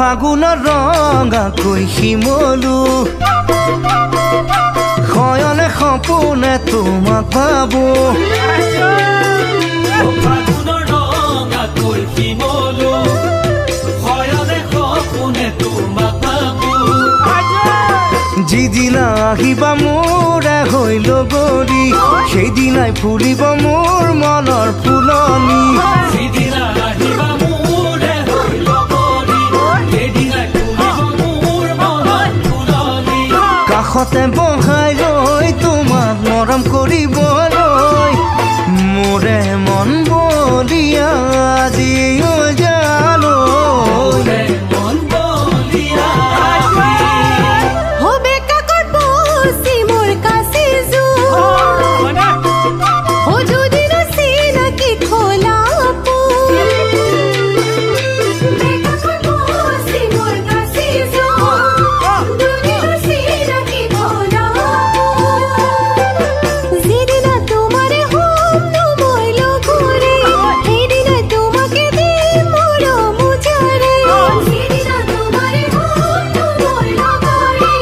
ফাগুনৰ ৰঙাকৈ শিমলু শয়নে সপোনে তোমাক ভাবো ফাগুনৰ ৰঙাকৈ শিমলু শয়নে সপোনে তোমাক ভাবো যিদিনা আহিবা মোৰে হৈ লগৰী সেইদিনাই ফুলিব মোৰ মনৰ ফুলনি যিদিনা আহিবা মোৰে হৈ লগৰী সেইদিনাই ফুলিব মোৰ মনৰ ফুলনি কাষতে বহাই লৈ তোমাক মৰম কৰিবলৈ মোৰে মন বলিয়া আজি জালৈ মন বলিয়া হবে কাকত বসি মোর কাছে জো ও যদি রসি নাকি খোলা পো কাকত বসি মোর কাছে জো যদি রসি নাকি খোলা পো যেদিনা তোমারে হোম নময় লগরে সেদিনা তোমাকে দিম মোর মুজারে যেদিনা তোমারে হোম নময় লগরে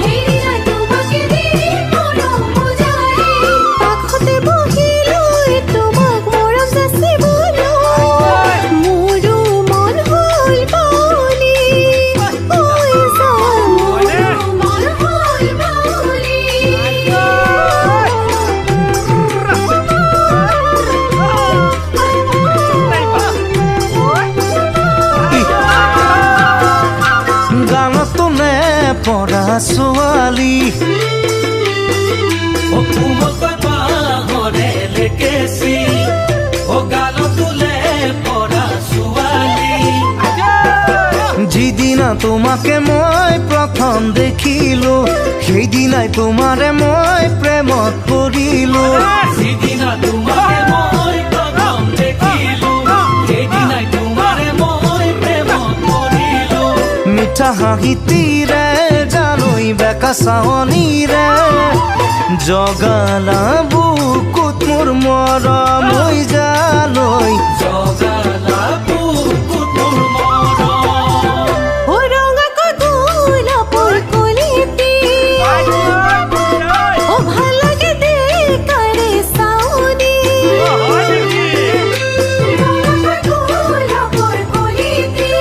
সেদিনা তোমাকে দিম মোর মুজারে কাষতে বহি লৈ তোমাক মৰম যাচিবলৈ মোৰো মন হ'ল বাউলি ঐ জান মোৰো মন হ'ল বাউলি গানতো নে পৰা ছোৱালী কোমকৈ পাহৰে লেকেচি গালত তোলে পৰা ছোৱালী যিদিনা তোমাকে মই প্ৰথম দেখিলো সেইদিনাই তোমাৰে মই প্ৰেমত পৰিলো যিদিনা তোমাকে মই প্ৰথম দেখিলো সেইদিনাই তোমাৰে মই প্ৰেমত পৰিলো মিঠা হাঁহিটিৰে জালৈ বেকা চাৱনীৰে জগালা বুকুত মোৰ মৰম হৈ জালৈ জগালা বুকুত মোৰ মৰম ও ৰঙা কদুলাপুৰ কলিতে ও ভাল লাগে দেখাৰে চাউনি ৰঙা কদুলাপুৰ কলিতে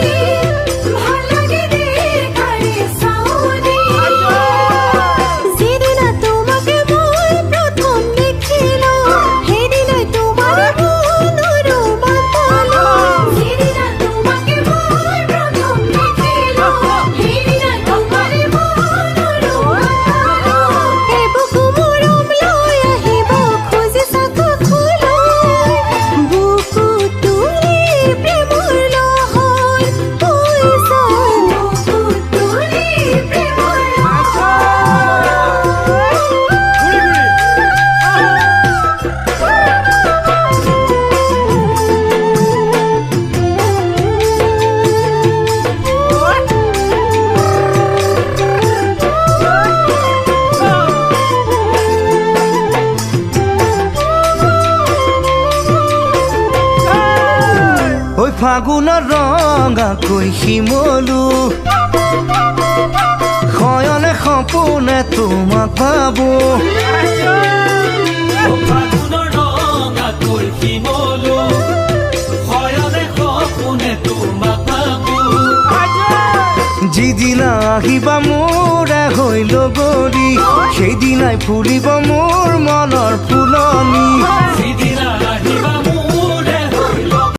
ভাল লাগে দেখাৰে চাউনি যেদিনা তোমাকে মই প্ৰথম দেখিলো সেইদিনাই তোমাৰ মনৰ ৰোমান পালো যেদিনা তোমাকে মই প্ৰথম দেখিলো সেইদিনাই তোমাৰ মনৰ ৰোমান পালো বুকু মৰম লৈ আহিব খুজিছা কাষলৈ বুকু তুলি প্ৰেমৰ লহৰ ঐ জান বুকু তুলি প্ৰেমৰ ঐ ফাগুনৰ ৰঙাকৈ শিমলু শয়নে সপোনে তোমাক ভাবো ফাগুনৰ ৰঙাকৈ শিমলু শয়নে সপোনে তোমাক ভাবো যিদিনা আহিবা মোৰে হৈ লগৰী সেইদিনাই ফুলিব মোৰ মনৰ ফুলনি যিদিনা